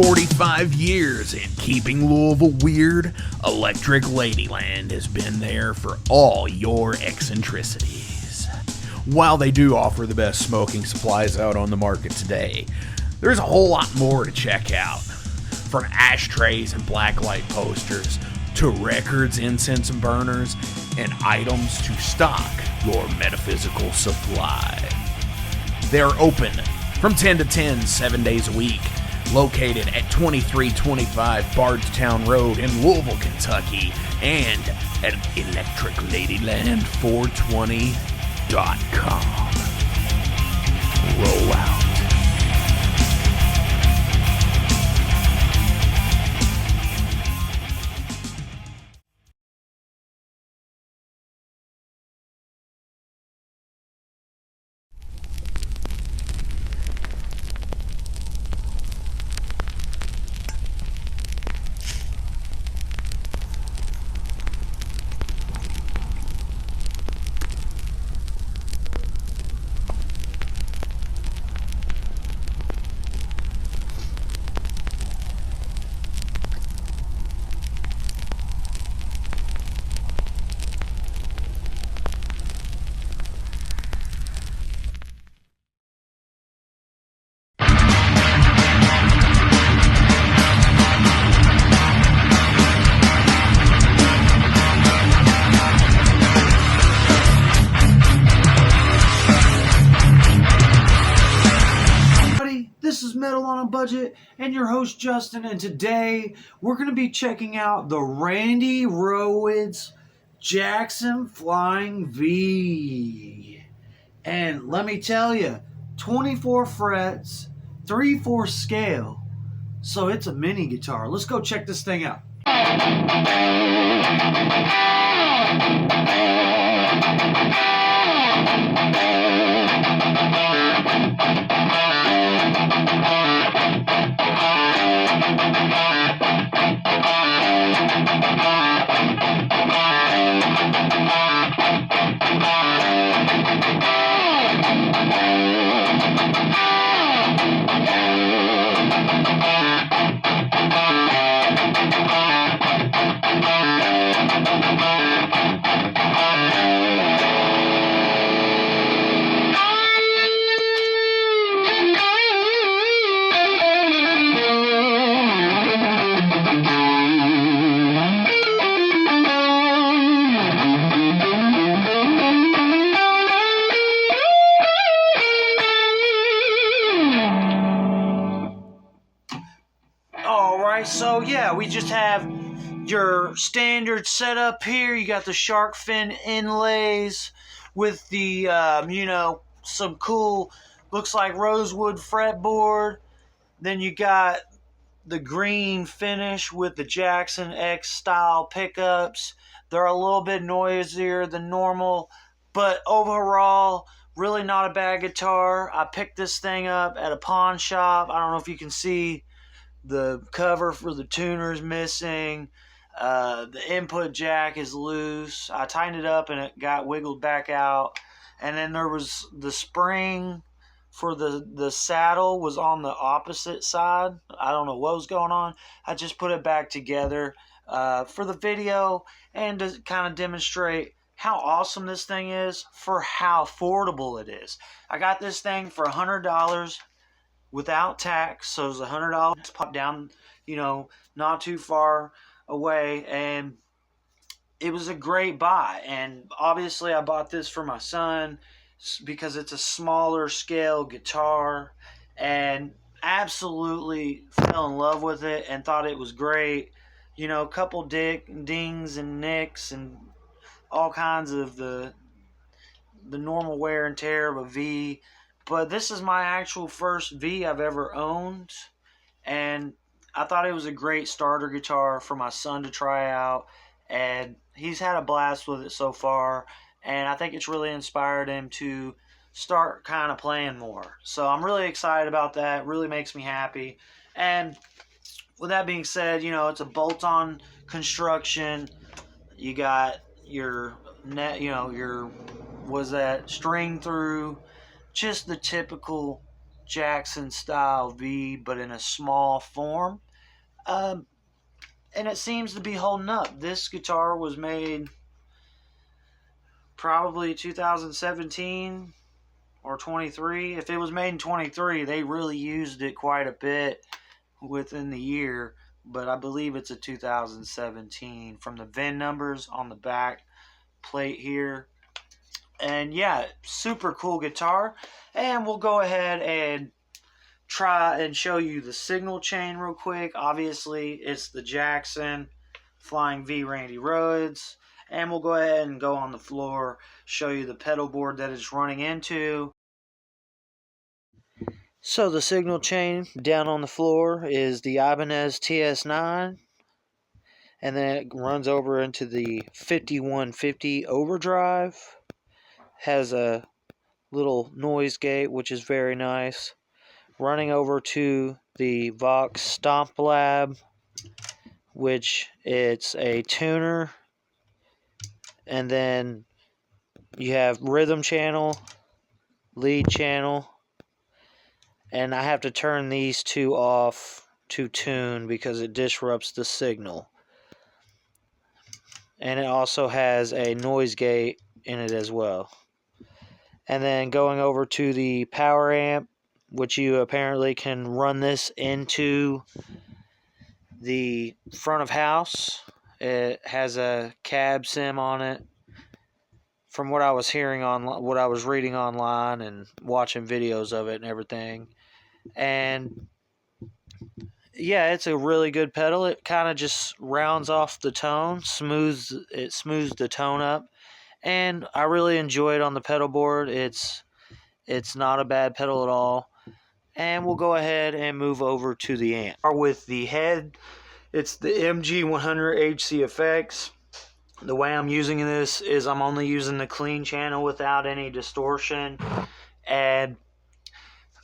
45 years in keeping Louisville weird, Electric Ladyland has been there for all your eccentricities. While they do offer the best smoking supplies out on the market today, there's a whole lot more to check out. From ashtrays and blacklight posters, to records, incense and burners, and items to stock your metaphysical supply. They're open from 10 to 10, 7 days a week. Located at 2325 Bardstown Road in Louisville, Kentucky, and at electricladyland420.com. Roll out. This is Metal on a Budget and your host Justin, and today we're going to be checking out the Randy Rhoads Jackson Flying V. And let me tell you, 24 frets, 3/4 scale, so it's a mini guitar. Let's go check this thing out. So yeah, we just have your standard setup here. You got the shark fin inlays with the, some cool, looks like rosewood fretboard. Then you got the green finish with the Jackson X style pickups. They're a little bit noisier than normal, but overall, really not a bad guitar. I picked this thing up at a pawn shop. I don't know if you can see the cover for the tuner is missing. The input jack is loose. I tightened it up and it got wiggled back out. And then there was the spring for the saddle was on the opposite side. I don't know what was going on. I just put it back together for the video and to kind of demonstrate how awesome this thing is for how affordable it is. I got this thing for $100 without tax, so it was $100 popped down, not too far away, and it was a great buy. And obviously I bought this for my son because it's a smaller scale guitar, and absolutely fell in love with it and thought it was great. A couple dings and nicks and all kinds of the normal wear and tear of a V. But this is my actual first V I've ever owned, and I thought it was a great starter guitar for my son to try out, and he's had a blast with it so far, and I think it's really inspired him to start kind of playing more. So I'm really excited about that. It really makes me happy. And with that being said, it's a bolt-on construction. You got your net, your string through. Just the typical Jackson style V, but in a small form. And it seems to be holding up. This guitar was made probably 2017 or 23. If it was made in 23, they really used it quite a bit within the year, but I believe it's a 2017 from the VIN numbers on the back plate here. And yeah, super cool guitar. And we'll go ahead and try and show you the signal chain real quick. Obviously, it's the Jackson Flying V Randy Rhoads. And we'll go ahead and go on the floor, show you the pedal board that it's running into. So the signal chain down on the floor is the Ibanez TS9. And then it runs over into the 5150 overdrive. Has a little noise gate, which is very nice. Running over to the Vox Stomp Lab, which it's a tuner. And then you have rhythm channel, lead channel. And I have to turn these two off to tune because it disrupts the signal. And it also has a noise gate in it as well. And then going over to the power amp, which you apparently can run this into the front of house. It has a cab sim on it. From what I was hearing on what I was reading online and watching videos of it and everything. And yeah, it's a really good pedal. It kind of just rounds off the tone, smooths the tone up, and I really enjoy it on the pedal board. It's not a bad pedal at all. And we'll go ahead and move over to the amp. With the head, it's the MG100 HCFX. The way I'm using this is I'm only using the clean channel without any distortion, and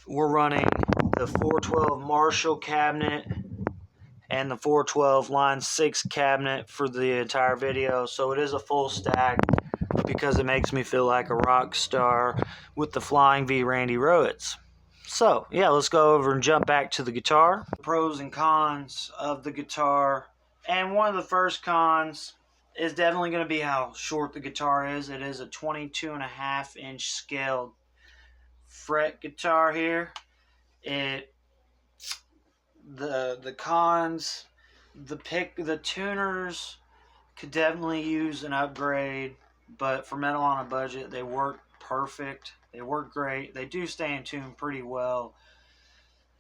we're running the 412 Marshall cabinet and the 412 line 6 cabinet for the entire video. So it is a full stack because it makes me feel like a rock star with the Flying V Randy Rhoads. So yeah, let's go over and jump back to the guitar. Pros and cons of the guitar. And one of the first cons is definitely going to be how short the guitar is. It is a 22.5-inch scaled fret guitar here. The cons, the tuners could definitely use an upgrade, but for metal on a budget, they work perfect. They work great. They do stay in tune pretty well.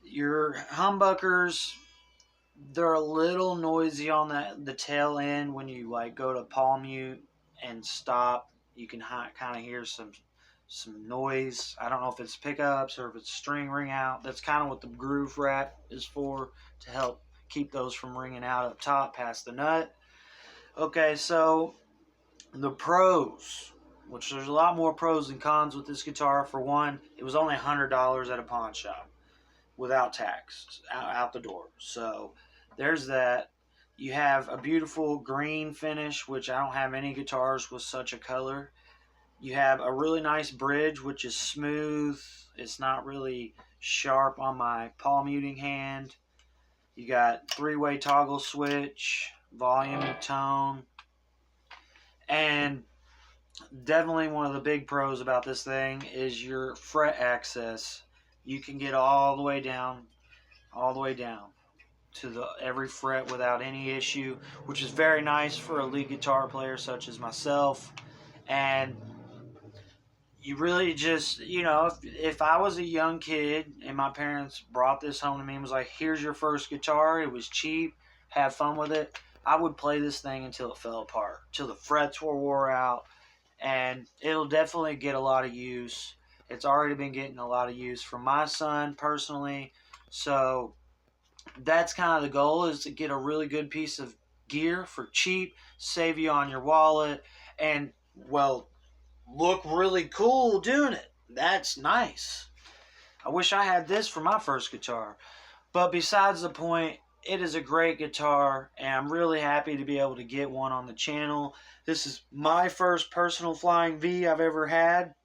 Your humbuckers, they're a little noisy on the tail end when you like go to palm mute and stop. You can kind of hear some noise. I don't know if it's pickups or if it's string ring out. That's kind of what the groove wrap is for, to help keep those from ringing out up top past the nut. Okay, so the pros, which there's a lot more pros than cons with this guitar. For one, it was only $100 at a pawn shop without tax out the door. So there's that. You have a beautiful green finish, which I don't have any guitars with such a color. You have a really nice bridge, which is smooth. It's not really sharp on my palm muting hand. You got 3-way toggle switch, volume and tone. And definitely one of the big pros about this thing is your fret access. You can get all the way down to every fret without any issue, which is very nice for a lead guitar player such as myself. And you really just, if I was a young kid and my parents brought this home to me and was like, here's your first guitar, it was cheap, have fun with it, I would play this thing until it fell apart, till the frets were wore out, and it'll definitely get a lot of use. It's already been getting a lot of use from my son personally, so that's kind of the goal, is to get a really good piece of gear for cheap, save you on your wallet, and, well, look really cool doing it. That's nice. I wish I had this for my first guitar. But besides the point, it is a great guitar, and I'm really happy to be able to get one on the channel. This is my first personal Flying V I've ever had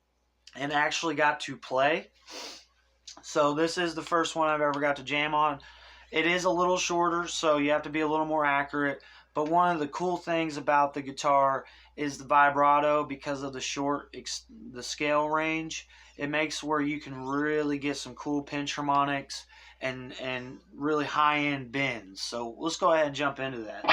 and actually got to play. So this is the first one I've ever got to jam on. It is a little shorter, so you have to be a little more accurate. But one of the cool things about the guitar is the vibrato. Because of the scale range, it makes where you can really get some cool pinch harmonics and really high-end bends. So let's go ahead and jump into that.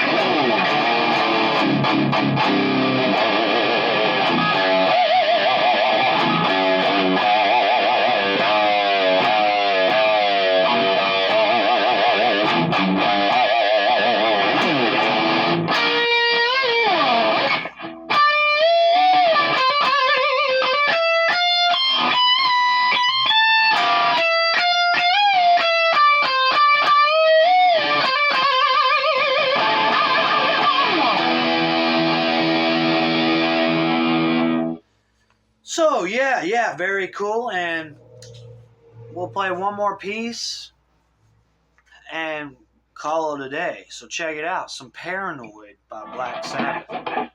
So yeah, very cool, and we'll play one more piece and call it a day. So check it out, some Paranoid by Black Sabbath.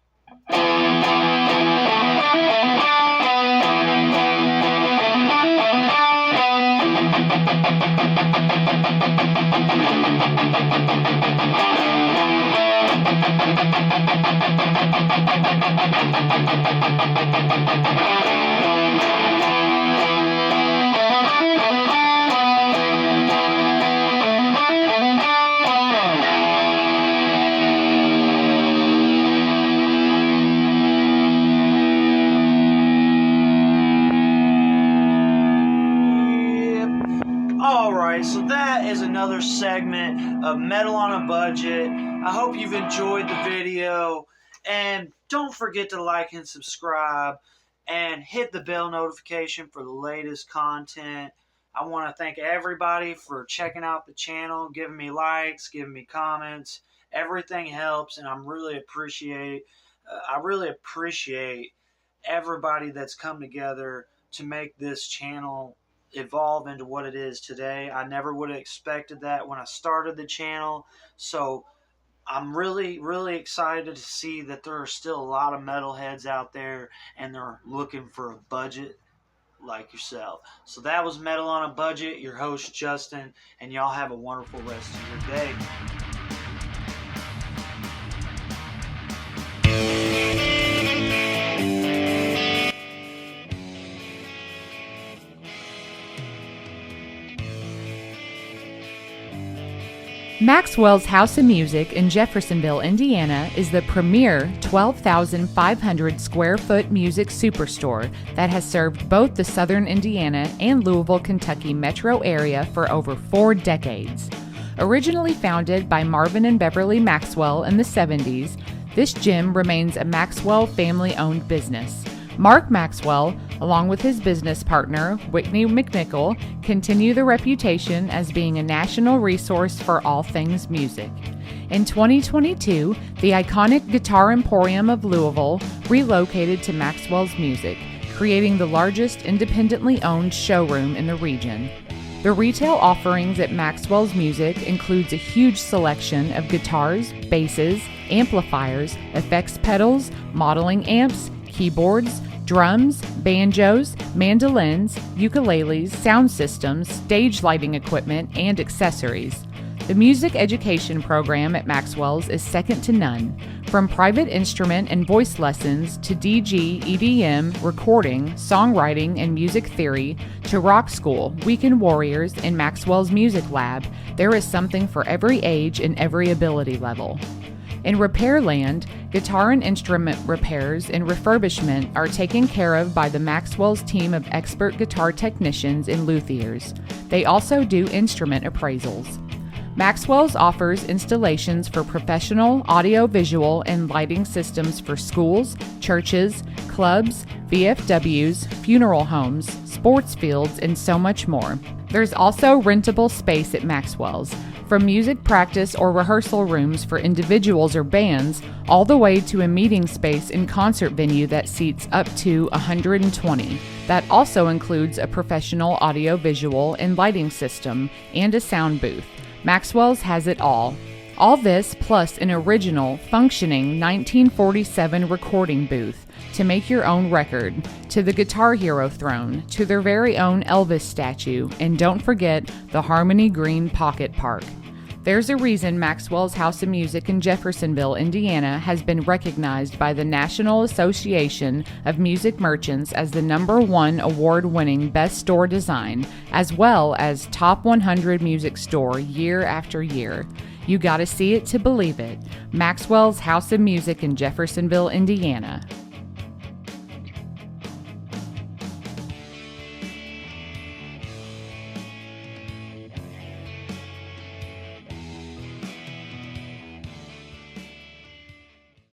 So that is another segment of Metal on a Budget. I hope you've enjoyed the video, and don't forget to like and subscribe and hit the bell notification for the latest content. I want to thank everybody for checking out the channel, giving me likes, giving me comments. Everything helps, and I really appreciate everybody that's come together to make this channel evolve into what it is today. I never would have expected that when I started the channel. So I'm really excited to see that there are still a lot of metalheads out there, and they're looking for a budget like yourself. So that was Metal on a Budget, your host Justin, and y'all have a wonderful rest of your day. Maxwell's House of Music in Jeffersonville, Indiana is the premier 12,500 square foot music superstore that has served both the southern Indiana and Louisville, Kentucky metro area for over 4 decades. Originally founded by Marvin and Beverly Maxwell in the 70s, this gym remains a Maxwell family-owned business. Mark Maxwell, along with his business partner, Whitney McNichol, continue the reputation as being a national resource for all things music. In 2022, the iconic Guitar Emporium of Louisville relocated to Maxwell's Music, creating the largest independently owned showroom in the region. The retail offerings at Maxwell's Music includes a huge selection of guitars, basses, amplifiers, effects pedals, modeling amps, keyboards, drums, banjos, mandolins, ukuleles, sound systems, stage lighting equipment, and accessories. The music education program at Maxwell's is second to none. From private instrument and voice lessons to DG, EDM, recording, songwriting, and music theory, to rock school, weekend warriors, and Maxwell's Music Lab, there is something for every age and every ability level. In Repairland, guitar and instrument repairs and refurbishment are taken care of by the Maxwell's team of expert guitar technicians and luthiers. They also do instrument appraisals. Maxwell's offers installations for professional, audio-visual, and lighting systems for schools, churches, clubs, VFWs, funeral homes, sports fields, and so much more. There's also rentable space at Maxwell's, from music practice or rehearsal rooms for individuals or bands, all the way to a meeting space and concert venue that seats up to 120. That also includes a professional audio-visual and lighting system and a sound booth. Maxwell's has it all. All this plus an original, functioning 1947 recording booth, to make your own record, to the Guitar Hero throne, to their very own Elvis statue, and don't forget the Harmony Green Pocket Park. There's a reason Maxwell's House of Music in Jeffersonville, Indiana has been recognized by the National Association of Music Merchants as the #1 award-winning best store design, as well as top 100 music store year after year. You gotta see it to believe it. Maxwell's House of Music in Jeffersonville, Indiana.